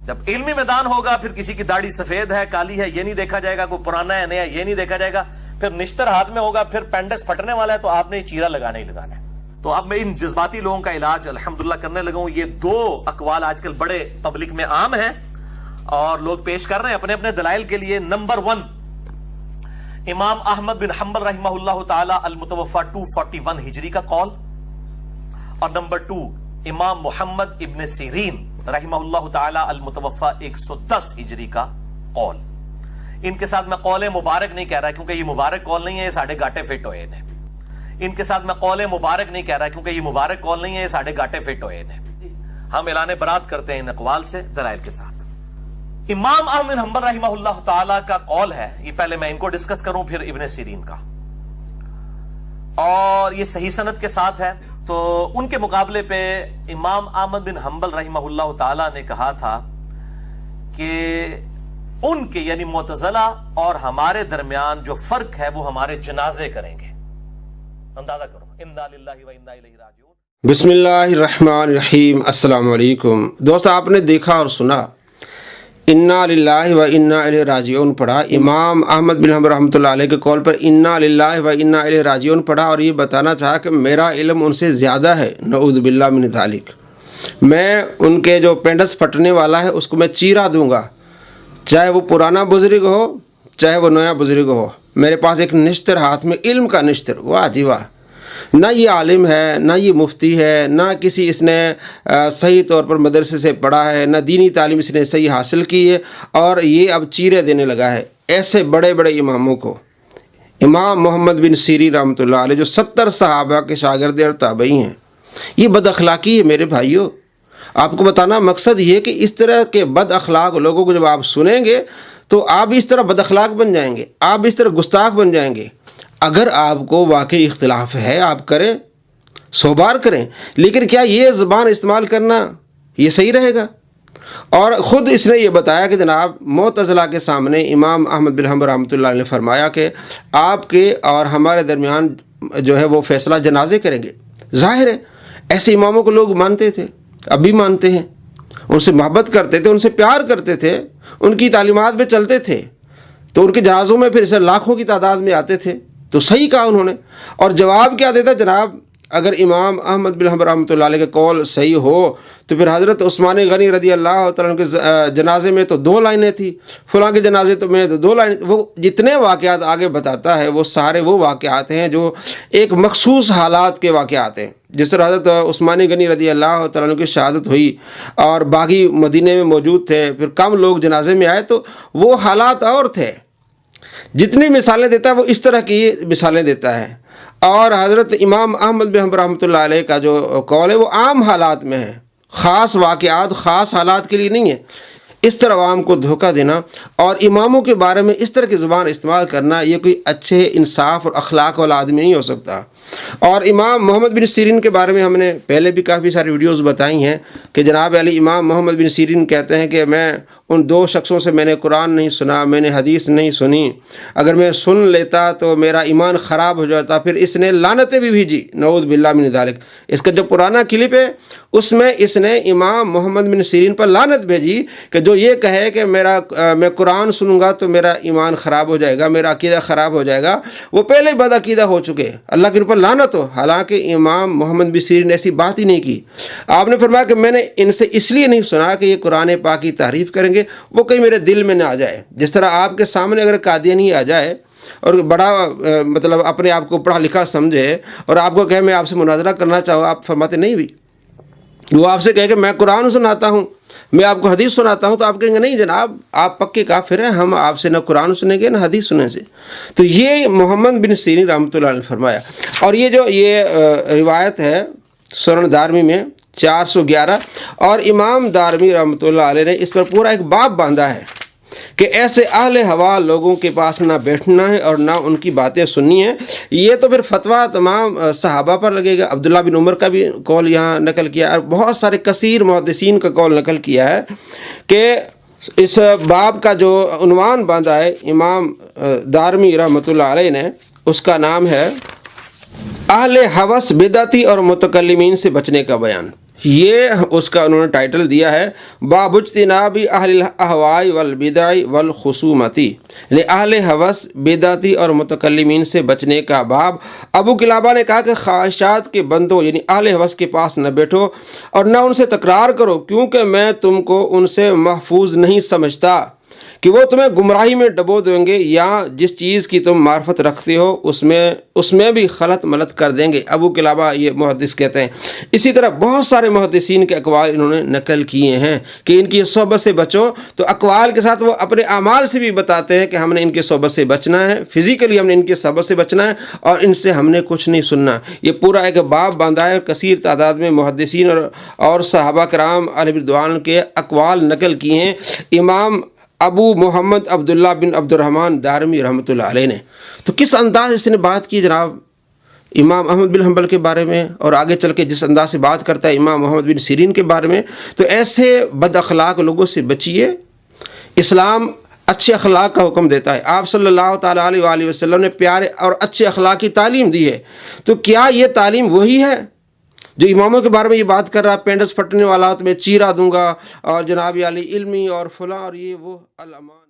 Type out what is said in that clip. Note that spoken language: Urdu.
جب علمی میدان ہوگا پھر کسی کی داڑھی سفید ہے کالی ہے یہ نہیں دیکھا جائے گا، کوئی پرانا ہے نیا یہ نہیں دیکھا جائے گا، پھر نشتر ہاتھ میں ہوگا، پھر پینڈس پھٹنے والا ہے تو آپ نے چیرا لگانا ہی لگانا ہے۔ تو اب میں ان جذباتی لوگوں کا علاج الحمدللہ کرنے لگا ہوں۔ یہ دو اقوال آج کل بڑے پبلک میں عام ہیں اور لوگ پیش کر رہے ہیں اپنے اپنے دلائل کے لیے۔ نمبر 1 امام احمد بن حنبل رحمہ اللہ تعالی المتوفى 241 ہجری کا قول، اور نمبر 2 امام محمد ابن سیرین رحمہ اللہ تعالی المتوفى 110 ہجری کا قول۔ ان کے ساتھ میں قول مبارک نہیں کہہ رہا کیونکہ یہ مبارک قول نہیں ہے، یہ ساڑھے گاٹے فٹ ہوئے ہیں۔ ان کے ساتھ میں قول مبارک نہیں کہہ رہا کیونکہ یہ مبارک قول نہیں ہے، یہ ساڑھے گاٹے فٹ ہوئے ہیں۔ ہم اعلان برات کرتے ہیں ان اقوال سے دلائل کے ساتھ۔ امام احمد بن حنبل رحمہ اللہ تعالی کا قول ہے، یہ پہلے میں ان کو ڈسکس کروں پھر ابن سیرین کا، اور یہ صحیح سند کے ساتھ ہے۔ تو ان کے مقابلے پہ امام احمد بن حنبل رحمہ اللہ تعالی نے کہا تھا کہ ان کے یعنی معتزلہ اور ہمارے درمیان جو فرق ہے وہ ہمارے جنازے کریں گے۔ اندازہ کرو، انا للہ و انا الیہ راجعون۔ بسم اللہ الرحمن الرحیم۔ السلام علیکم دوست، آپ نے دیکھا اور سنا انا للہ و انا الیہ راجعون پڑھا، امام احمد بن حنبل رحمۃ اللہ علیہ کے قول پر انا للہ و انا الیہ راجعون پڑھا، اور یہ بتانا چاہا کہ میرا علم ان سے زیادہ ہے، نعوذ باللہ من ذالک۔ میں ان کے جو پینڈس پھٹنے والا ہے اس کو میں چیرا دوں گا، چاہے وہ پرانا بزرگ ہو چاہے وہ نیا بزرگ ہو۔ میرے پاس ایک نشتر ہاتھ میں، علم کا نشتر، واہ جی واہ۔ نہ یہ عالم ہے، نہ یہ مفتی ہے، نہ کسی اس نے صحیح طور پر مدرسے سے پڑھا ہے، نہ دینی تعلیم اس نے صحیح حاصل کی ہے، اور یہ اب چیرے دینے لگا ہے ایسے بڑے بڑے اماموں کو۔ امام محمد بن سیرین رحمۃ اللہ علیہ جو 70 صحابہ کے شاگرد اور تابعی ہیں، یہ بد اخلاقی ہے میرے بھائیوں۔ آپ کو بتانا مقصد یہ ہے کہ اس طرح کے بد اخلاق لوگوں کو جب آپ سنیں گے تو آپ اس طرح بد اخلاق بن جائیں گے، آپ اس طرح گستاخ بن جائیں گے۔ اگر آپ کو واقعی اختلاف ہے آپ کریں، 100 بار کریں، لیکن کیا یہ زبان استعمال کرنا یہ صحیح رہے گا؟ اور خود اس نے یہ بتایا کہ جناب معتزلہ کے سامنے امام احمد بن حنبل رحمۃ اللہ علیہ نے فرمایا کہ آپ کے اور ہمارے درمیان جو ہے وہ فیصلہ جنازے کریں گے۔ ظاہر ہے ایسے اماموں کو لوگ مانتے تھے، اب بھی مانتے ہیں، ان سے محبت کرتے تھے، ان سے پیار کرتے تھے، ان کی تعلیمات پہ چلتے تھے، تو ان کے جنازوں میں پھر اسے لاکھوں کی تعداد میں آتے تھے۔ تو صحیح کہا انہوں نے۔ اور جواب کیا دیتا جناب، اگر امام احمد بن حنبل رحمۃ اللہ علیہ کا قول صحیح ہو تو پھر حضرت عثمان غنی رضی اللہ تعالیٰ عنہ کے جنازے میں تو 2 لائنیں تھی، فلاں کے جنازے میں تو 2 لائنیں۔ وہ جتنے واقعات آگے بتاتا ہے وہ سارے وہ واقعات ہیں جو ایک مخصوص حالات کے واقعات ہیں۔ جس طرح حضرت عثمان غنی رضی اللہ تعالیٰ عنہ کی شہادت ہوئی اور باقی مدینے میں موجود تھے، پھر کم لوگ جنازے میں آئے، تو وہ حالات اور تھے۔ جتنی مثالیں دیتا ہے وہ اس طرح کی مثالیں دیتا ہے۔ اور حضرت امام احمد بن حنبل رحمۃ اللہ علیہ کا جو قول ہے وہ عام حالات میں ہے، خاص واقعات خاص حالات کے لیے نہیں ہے۔ اس طرح عوام کو دھوکہ دینا اور اماموں کے بارے میں اس طرح کی زبان استعمال کرنا، یہ کوئی اچھے انصاف اور اخلاق والا آدمی نہیں ہو سکتا۔ اور امام محمد بن سیرین کے بارے میں ہم نے پہلے بھی کافی ساری ویڈیوز بتائی ہیں کہ جناب علی امام محمد بن سیرین کہتے ہیں کہ میں ان 2 شخصوں سے میں نے قرآن نہیں سنا، میں نے حدیث نہیں سنی، اگر میں سن لیتا تو میرا ایمان خراب ہو جاتا۔ پھر اس نے لعنتیں بھی بھیجی، نعوذ باللہ من ذالک۔ اس کا جو پرانا کلپ ہے اس میں اس نے امام محمد بن سیرین پر لعنت بھیجی کہ جو یہ کہے کہ میں قرآن سنوں گا تو میرا ایمان خراب ہو جائے گا، میرا عقیدہ خراب ہو جائے گا، وہ پہلے بد عقیدہ ہو چکے، اللہ کے اوپر لعنت ہو۔ حالانکہ امام محمد بن سیرین نے ایسی بات ہی نہیں کی۔ آپ نے فرمایا کہ میں نے ان سے اس لیے نہیں سنا کہ یہ قرآن پاک کی تعریف کریں گے، وہ کہیں میرے دل میں نہ آ جائے۔ جس طرح آپ کے سامنے اگر قادیانی آ جائے اور بڑا مطلب اپنے آپ کو پڑھا لکھا سمجھے اور آپ کو کہے میں آپ سے مناظرہ کرنا چاہوں، آپ فرماتے نہیں بھی، وہ آپ سے کہے کہ میں قرآن سناتا ہوں، میں آپ کو حدیث سناتا ہوں، تو آپ کہیں گے نہیں جناب آپ پکے کافر ہیں، ہم آپ سے نہ قرآن سنیں گے نہ حدیث سنیں سے۔ تو یہ محمد بن سیرین رحمۃ اللہ علیہ نے فرمایا۔ اور یہ جو روایت ہے سنن دارمی میں 411، اور امام دارمی رحمۃ اللہ علیہ نے اس پر پورا ایک باب باندھا ہے کہ ایسے اہل ہوا لوگوں کے پاس نہ بیٹھنا ہے اور نہ ان کی باتیں سننی ہیں۔ یہ تو پھر فتویٰ تمام صحابہ پر لگے گا۔ عبداللہ بن عمر کا بھی قول یہاں نقل کیا اور بہت سارے کثیر محدثین کا قول نقل کیا ہے کہ اس باب کا جو عنوان باندھا ہے امام دارمی رحمۃ اللہ علیہ نے، اس کا نام ہے اہل ہوس بدعتی اور متکلمین سے بچنے کا بیان۔ یہ اس کا انہوں نے ٹائٹل دیا ہے باب اجتنابی اہل الاہواء والبدع والخصومتی، یعنی اہل ہوس، بدعتی اور متکلمین سے بچنے کا باب۔ ابو قلابہ نے کہا کہ خواہشات کے بندوں یعنی اہل ہوس کے پاس نہ بیٹھو اور نہ ان سے تکرار کرو، کیونکہ میں تم کو ان سے محفوظ نہیں سمجھتا کہ وہ تمہیں گمراہی میں ڈبو دیں گے، یا جس چیز کی تم معرفت رکھتے ہو اس میں بھی خلط ملط کر دیں گے۔ ابو قلابہ یہ محدث کہتے ہیں۔ اسی طرح بہت سارے محدثین کے اقوال انہوں نے نقل کیے ہیں کہ ان کی صحبت سے بچو، تو اقوال کے ساتھ وہ اپنے اعمال سے بھی بتاتے ہیں کہ ہم نے ان کی صحبت سے بچنا ہے، فزیکلی ہم نے ان کی صحبت سے بچنا ہے اور ان سے ہم نے کچھ نہیں سننا۔ یہ پورا ایک باب باندھا ہے، کثیر تعداد میں محدثین اور صحابہ کرام علیہ رضوان کے اقوال نقل کیے ہیں امام ابو محمد عبداللہ بن عبد الرحمن دارمی رحمۃ اللہ علیہ نے۔ تو کس انداز اس نے بات کی جناب امام احمد بن حنبل کے بارے میں، اور آگے چل کے جس انداز سے بات کرتا ہے امام محمد بن سیرین کے بارے میں۔ تو ایسے بد اخلاق لوگوں سے بچیے۔ اسلام اچھے اخلاق کا حکم دیتا ہے، آپ صلی اللہ تعالیٰ علیہ وآلہ وسلم نے پیارے اور اچھے اخلاق کی تعلیم دی ہے۔ تو کیا یہ تعلیم وہی ہے جو اماموں کے بارے میں یہ بات کر رہا ہے پینڈس پھٹنے والا تو میں چیرا دوں گا اور جناب علی علمی اور فلاں اور یہ وہ الامان؟